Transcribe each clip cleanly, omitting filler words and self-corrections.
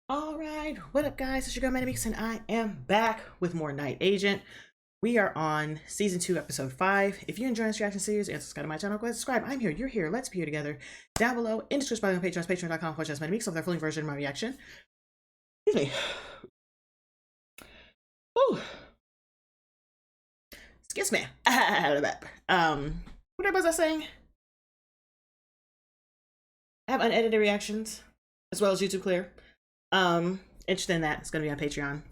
All right, what up, guys? It's your girl Manic, and I am back with more Night Agent. We are on season 2, episode 5. If you're enjoying this reaction series and subscribe to my channel, go ahead and subscribe. I'm here, you're here. Let's be here together. Down below in the description on Patreon, patreon.com/Meeks of their full version of my reaction. Excuse me. Ooh. Excuse me. What was I saying? I have unedited reactions as well as YouTube Clear. Interested in that, it's gonna be on Patreon.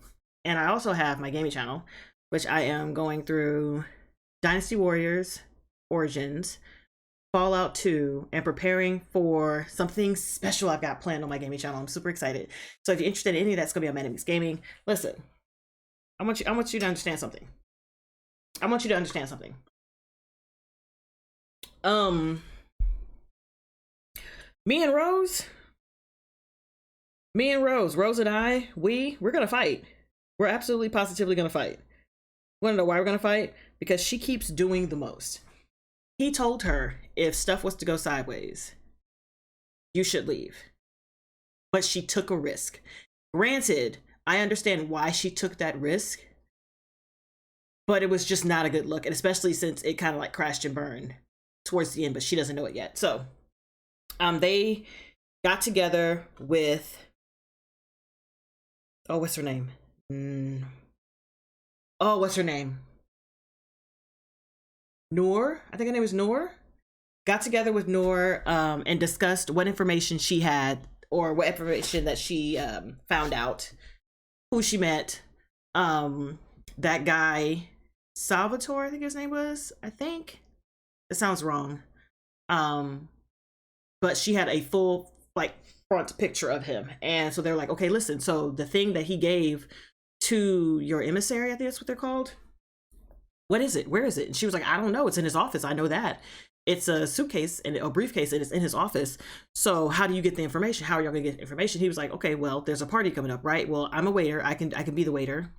And I also have my gaming channel, which I am going through Dynasty Warriors Origins, Fallout 2, and preparing for something special I've got planned on my gaming channel. I'm super excited. So if you're interested in any of that, it's gonna be on Manic Gaming. Listen, I want you to understand something. I want you to understand something. Rose and I, we're gonna fight. We're absolutely positively gonna fight. Wanna know why we're gonna fight? Because she keeps doing the most. He told her if stuff was to go sideways, you should leave. But she took a risk. Granted, I understand why she took that risk, but it was just not a good look, and especially since it kind of like crashed and burned towards the end, but she doesn't know it yet. So they got together with, oh, what's her name? Oh, what's her name? Noor? I think her name is Noor. Got together with Noor and discussed what information she had, or what information that she found out, who she met. That guy, Salvatore, I think his name was. I think. It sounds wrong. But she had a full, like, front picture of him. And so they're like, okay, listen, so the thing that he gave to your emissary, I think that's what they're called. What is it? Where is it? And she was like, I don't know. It's in his office. I know that. It's a suitcase and a briefcase, and it's in his office. So how do you get the information? How are y'all gonna get information? He was like, okay, well, there's a party coming up, right? Well, I'm a waiter. I can be the waiter.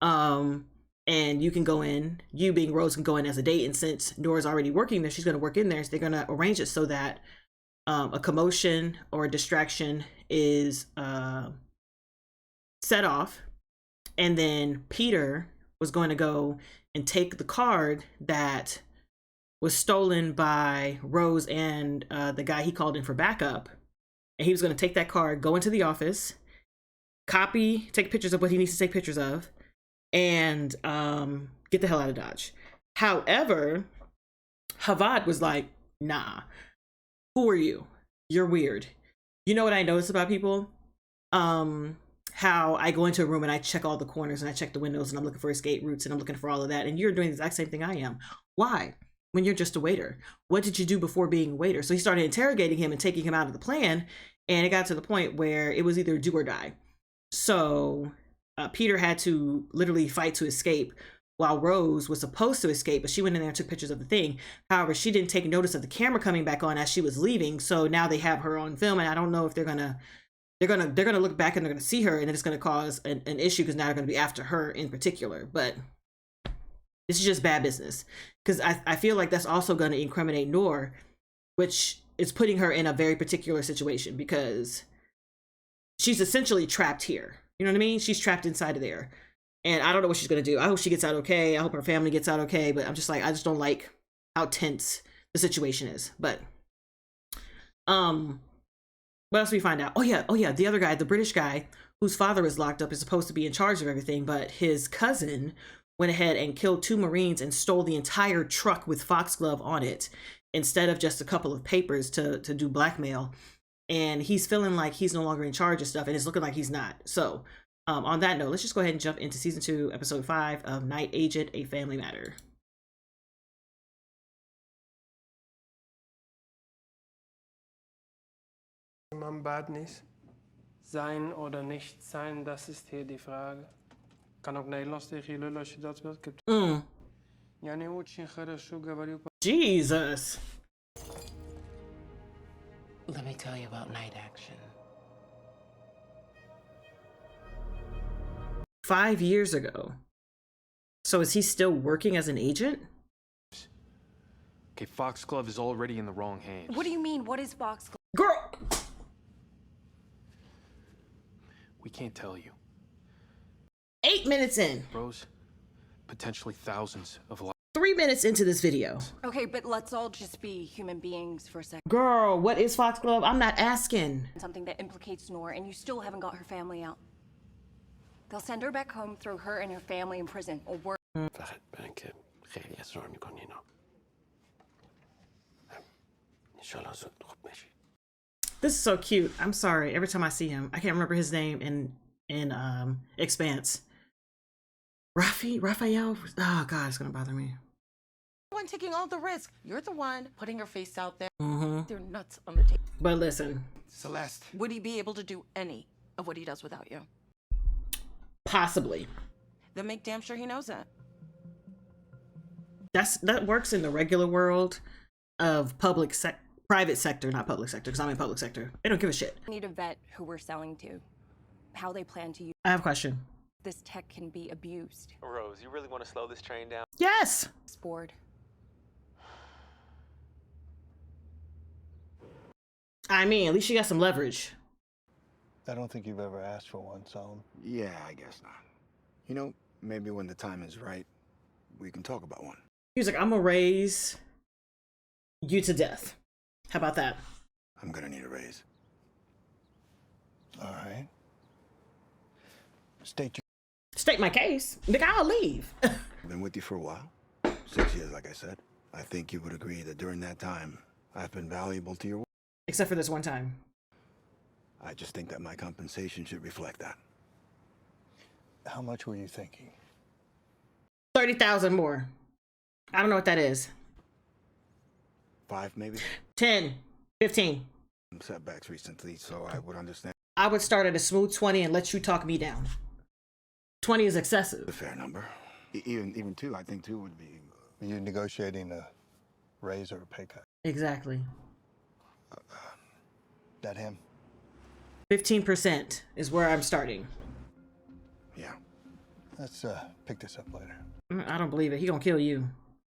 And you can go in, you being Rose can go in as a date, and since Nora's already working there, she's gonna work in there, so they're gonna arrange it so that a commotion or a distraction is set off, and then Peter was going to go and take the card that was stolen by Rose and the guy he called in for backup, and he was going to take that card, go into the office, take pictures of what he needs to take pictures of, and get the hell out of Dodge. However, Havad was like, nah, who are you? You're weird. You know what I notice about people? How I go into a room and I check all the corners and I check the windows and I'm looking for escape routes and I'm looking for all of that, and you're doing the exact same thing I am. Why? When you're just a waiter. What did you do before being a waiter? So he started interrogating him and taking him out of the plan, and it got to the point where it was either do or die. So Peter had to literally fight to escape, while Rose was supposed to escape, but she went in there and took pictures of the thing. However, she didn't take notice of the camera coming back on as she was leaving, so now they have her on film, and I don't know if they're gonna look back and they're gonna see her, and it's gonna cause an issue, because now they're gonna be after her in particular. But this is just bad business, because I feel like that's also gonna incriminate Noor, which is putting her in a very particular situation, because she's essentially trapped here. You know what I mean? She's trapped inside of there. And I don't know what she's going to do. I hope she gets out okay. I hope her family gets out okay. But I'm just like, I just don't like how tense the situation is. But what else do we find out? Oh yeah, the other guy, the British guy whose father is locked up, is supposed to be in charge of everything, but his cousin went ahead and killed 2 Marines and stole the entire truck with Foxglove on it, instead of just a couple of papers to do blackmail. And he's feeling like he's no longer in charge of stuff, and it's looking like he's not. So on that note, let's just go ahead and jump into season 2, episode 5 of Night Agent: A Family Matter. Man bad niet. Zijn oder nicht zijn, dat is hier die vraag. Kan ook Nederlands tegen je lullen als je dat wilt. Jesus. Let me tell you about night action. 5 years ago. So is he still working as an agent? Okay, Foxglove is already in the wrong hands. What do you mean? What is Foxglove? Girl! We can't tell you. 8 minutes in. Rose, potentially thousands of lives. 3 minutes into this video. Okay, but let's all just be human beings for a second. Girl, what is Foxglove? I'm not asking. Something that implicates Noor, and you still haven't got her family out. They'll send her back home, throw her and her family in prison, or worse. فقط برای اینکه خیلی اصرار میکنی اینا. انشالله زود خوب بشی. This is so cute. I'm sorry. Every time I see him, I can't remember his name in Expanse. Raphael. Oh God, it's gonna bother me. One taking all the risk. You're the one putting her face out there. Mm-hmm. They're nuts on the table. But listen, Celeste. Would he be able to do any of what he does without you? possibly. Then make damn sure he knows that. That works in the regular world of private sector, not public sector, because I'm in public sector. They don't give a shit. We need to vet who we're selling to, how they plan to use I have a question. this tech can be abused. Rose, you really want to slow this train down? Yes. It's bored. I mean, at least you got some leverage. I don't think you've ever asked for one, Solomon. Yeah, I guess not. You know, maybe when the time is right, we can talk about one. He was like, I'm gonna raise you to death. How about that? I'm gonna need a raise. All right. State my case. Nigga, I'll leave. I've been with you for a while. 6 years, like I said. I think you would agree that during that time, I've been valuable to your work. Except for this one time. I just think that my compensation should reflect that. How much were you thinking? 30,000 more. I don't know what that is. 5, maybe? 10, 15. Some setbacks recently, so I would understand. I would start at a smooth 20 and let you talk me down. 20 is excessive. A fair number. Even 2, I think 2 would be... Were you negotiating a raise or a pay cut? Exactly. That him? 15% is where I'm starting. Yeah. Let's pick this up later. I don't believe it. He gonna kill you.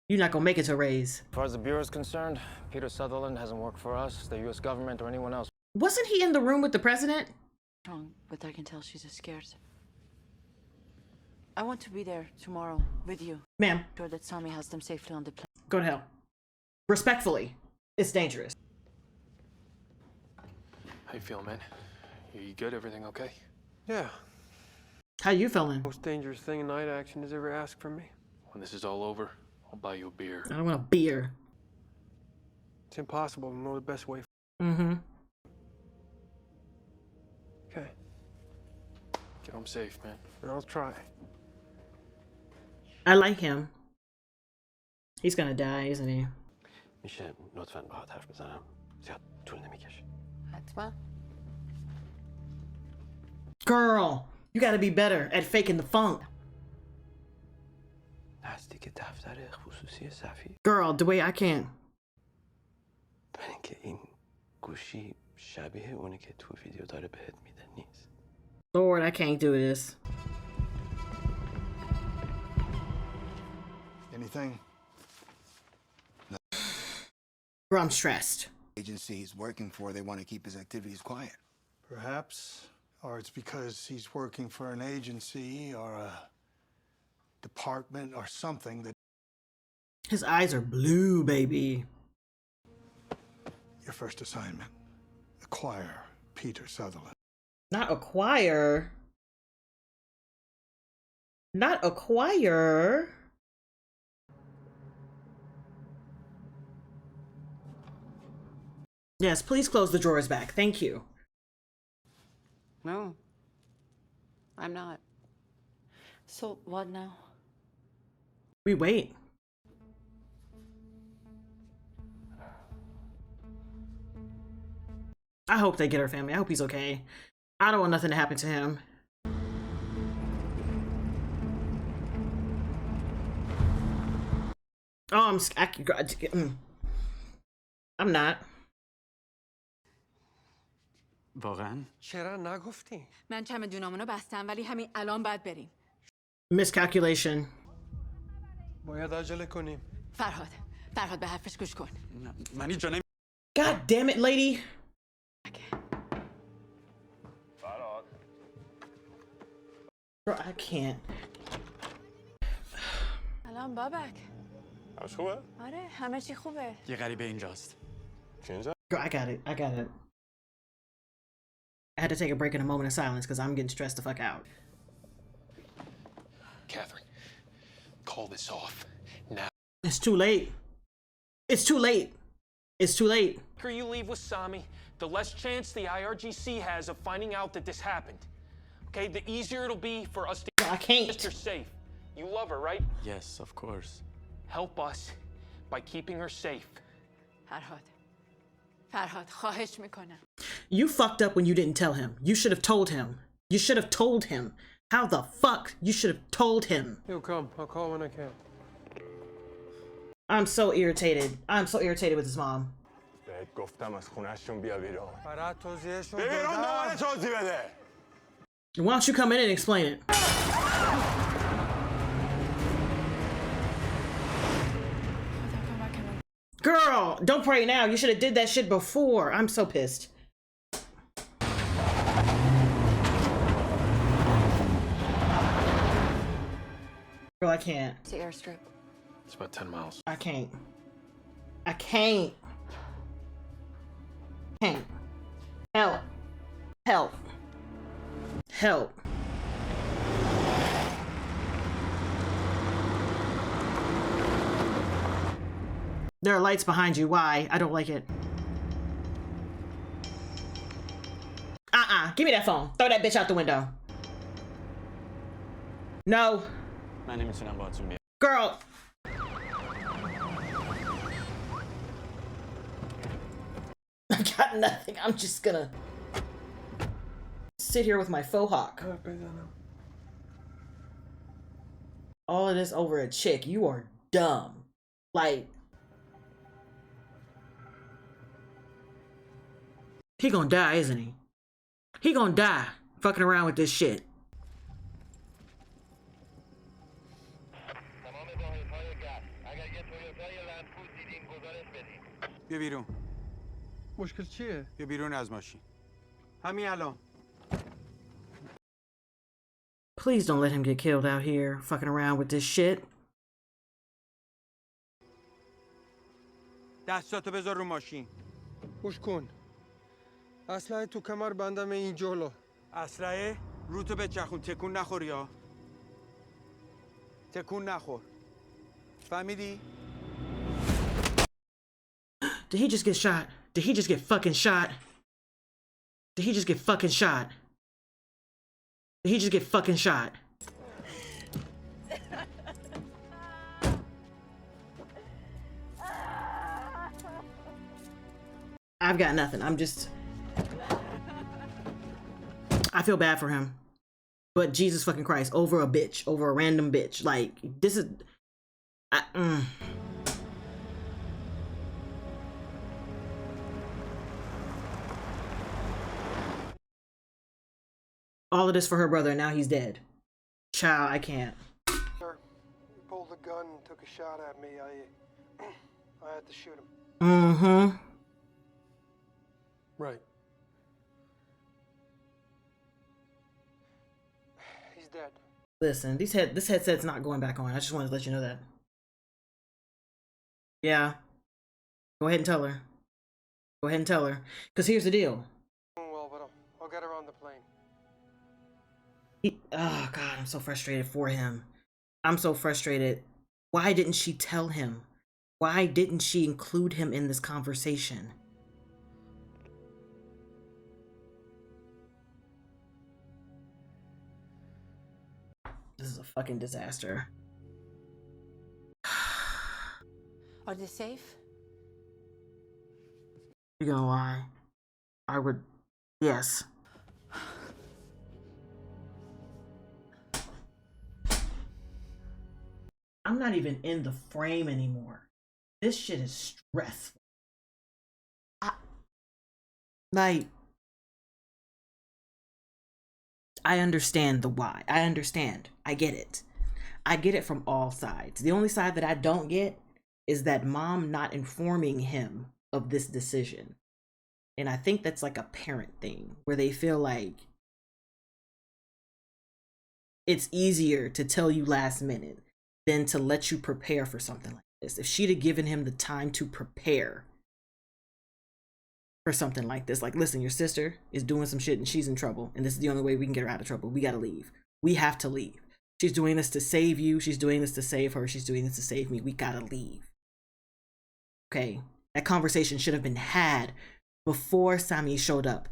You're not gonna make it to raise. As far as the Bureau is concerned, Peter Sutherland hasn't worked for us, the U.S. government, or anyone else. Wasn't he in the room with the president? Wrong, but I can tell she's scared. I want to be there tomorrow with you. Ma'am. Sure that Sami has them safely on the plane. Go to hell. Respectfully, it's dangerous. How you feeling, man? You good? Everything okay? Yeah. How you feeling? Most dangerous thing a night action has ever asked from me. When this is all over, I'll buy you a beer. I don't want a beer. It's impossible to know the best way. Mm-hmm. Okay. Get home safe, man. I'll try. I like him. He's gonna die, isn't he? میشه لطفاً باهات حرف بزنم؟ زیاد طول نمیکشه. حتما. Girl, you gotta be better at faking the funk. نزدیک دفتر خصوصی صفی. Girl, the way I can. برای اینکه این گوشی شبیه اونی که تو ویدیو داره بهت میده نیست. Lord, I can't do this. Anything? No. Girl, I'm stressed. Agency he's working for, they want to keep his activities quiet. Perhaps. Or it's because he's working for an agency or a department or something that... His eyes are blue, baby. Your first assignment. Acquire Peter Sutherland. Not acquire. Not acquire. Yes, please close the drawers back. Thank you. No. I'm not. So, what now? We wait. I hope they get her family. I hope he's okay. I don't want nothing to happen to him. Oh, I'm not. واقعاً؟ چرا نگفتی؟ من چمدونامونو بستم ولی همین الان باید بریم. Miscalculation. باید عجله کنیم. فرهاد به حرفش گوش کن. من اینجا نمی... God damn it, lady. Bro, I can't. الان بابک. همش خوبه؟ آره همه چی خوبه. یه غریبه اینجاست. چی اینجا؟ Girl, I got it. I got it. I had to take a break in a moment of silence because I'm getting stressed the fuck out. Catherine, call this off now. It's too late. It's too late. It's too late. The quicker you leave with Sami, the less chance the IRGC has of finding out that this happened. Okay, the easier it'll be for us to I can't. get her safe. You love her, right? Yes, of course. Help us by keeping her safe. فرهاد خواهش میکنم. You fucked up when you didn't tell him. You should have told him. You should have told him. How the fuck? You should have told him. He'll come. I'll call when I can. I'm so irritated. I'm so irritated with his mom. بهت گفتم از خونه‌شون بیا بیرون. برات توضیحشو بیرون دادم. نه توضیح بده. Why don't you come in and explain it? Girl, don't pray now. You should have did that shit before. I'm so pissed. Girl, I can't. It's the airstrip. It's about 10 miles. I can't. I can't. Can't. Help. Help. Help. There are lights behind you. Why? I don't like it. Give me that phone. Throw that bitch out the window. No. من نمیتونم باهاتون بیام. Girl. I got nothing. I'm just gonna sit here with my faux hawk. All of this over a chick. You are dumb. Like, he gonna die, isn't he? He gonna die fucking around with this shit. بیا بیرون. مشکل چیه؟ بیا بیرون از ماشین. همین الان. Please don't let him get killed out here fucking around with this shit. دستاتو بذار رو ماشین. گوش کن. اسلحه تو کمر بندم این جلو. اسلحه روتو بچخون تکون نخوری ها. تکون نخور. فهمیدی؟ Did he just get shot? Did he just get fucking shot? Did he just get fucking shot? Did he just get fucking shot? I've got nothing. I'm just... I feel bad for him. But Jesus fucking Christ, over a bitch. Over a random bitch. Like, this is... All of this for her brother, and now he's dead. Child, I can't. Sir, he pulled the gun and took a shot at me. I had to shoot him. Mm-hmm. Right. He's dead. Listen, this headset's not going back on. I just wanted to let you know that. Yeah. Go ahead and tell her. Go ahead and tell her. Because here's the deal. Well, but I'll get her on the plane. Oh, God, I'm so frustrated for him. I'm so frustrated. Why didn't she tell him? Why didn't she include him in this conversation? This is a fucking disaster. Are they safe? You gonna lie? I would... Yes. I'm not even in the frame anymore. This shit is stressful. I understand the why. I understand. I get it. I get it from all sides. The only side that I don't get is that mom not informing him of this decision. And I think that's like a parent thing where they feel like it's easier to tell you last minute than to let you prepare for something like this. If she'd have given him the time to prepare for something like this, like, listen, your sister is doing some shit and she's in trouble, and this is the only way we can get her out of trouble. We gotta leave. We have to leave. She's doing this to save you. She's doing this to save her. She's doing this to save me. We gotta leave. Okay, that conversation should have been had before Sammy showed up.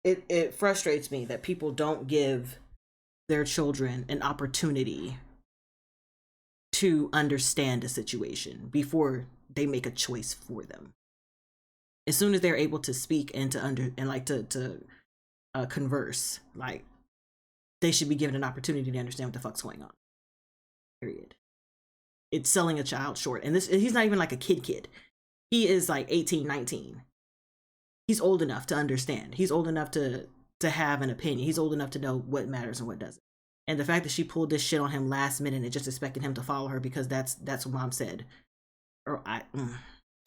It frustrates me that people don't give their children an opportunity to understand a situation before they make a choice for them. As soon as they're able to speak and to converse, like, they should be given an opportunity to understand what the fuck's going on. Period. It's selling a child short. And he's not even like a kid. He is like 18, 19. He's old enough to understand. He's old enough to have an opinion. He's old enough to know what matters and what doesn't. And the fact that she pulled this shit on him last minute and just expected him to follow her because that's what mom said.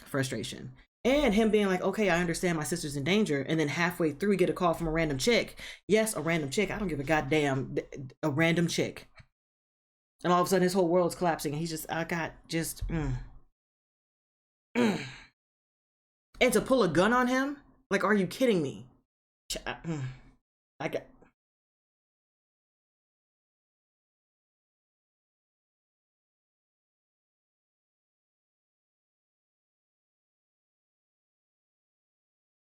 Frustration. And him being like, okay, I understand my sister's in danger. And then halfway through, we get a call from a random chick. Yes, a random chick. I don't give a goddamn. A random chick. And all of a sudden, his whole world's collapsing. And he's just, And to pull a gun on him? Like, are you kidding me?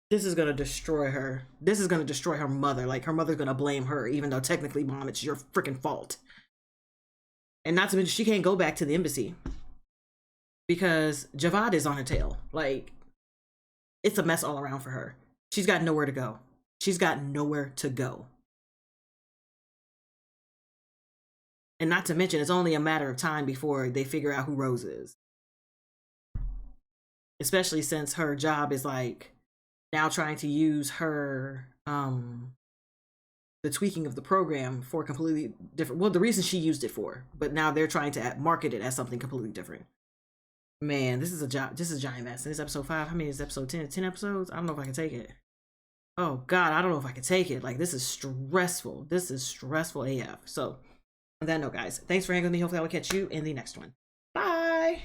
This is gonna destroy her. This is gonna destroy her mother. Like, her mother's gonna blame her, even though technically, mom, it's your freaking fault. And not to mention, she can't go back to the embassy because Javad is on her tail. Like, it's a mess all around for her. She's got nowhere to go. She's got nowhere to go. And not to mention, it's only a matter of time before they figure out who Rose is. Especially since her job is like now trying to use her, the tweaking of the program for completely different, well, the reason she used it for, but now they're trying to market it as something completely different. Man, this is a giant mess. And this is episode 5. How many is episode 10? 10 episodes? I don't know if I can take it. Oh God, I don't know if I can take it. Like, this is stressful. This is stressful AF. So on that note, guys, thanks for hanging with me. Hopefully I will catch you in the next one. Bye.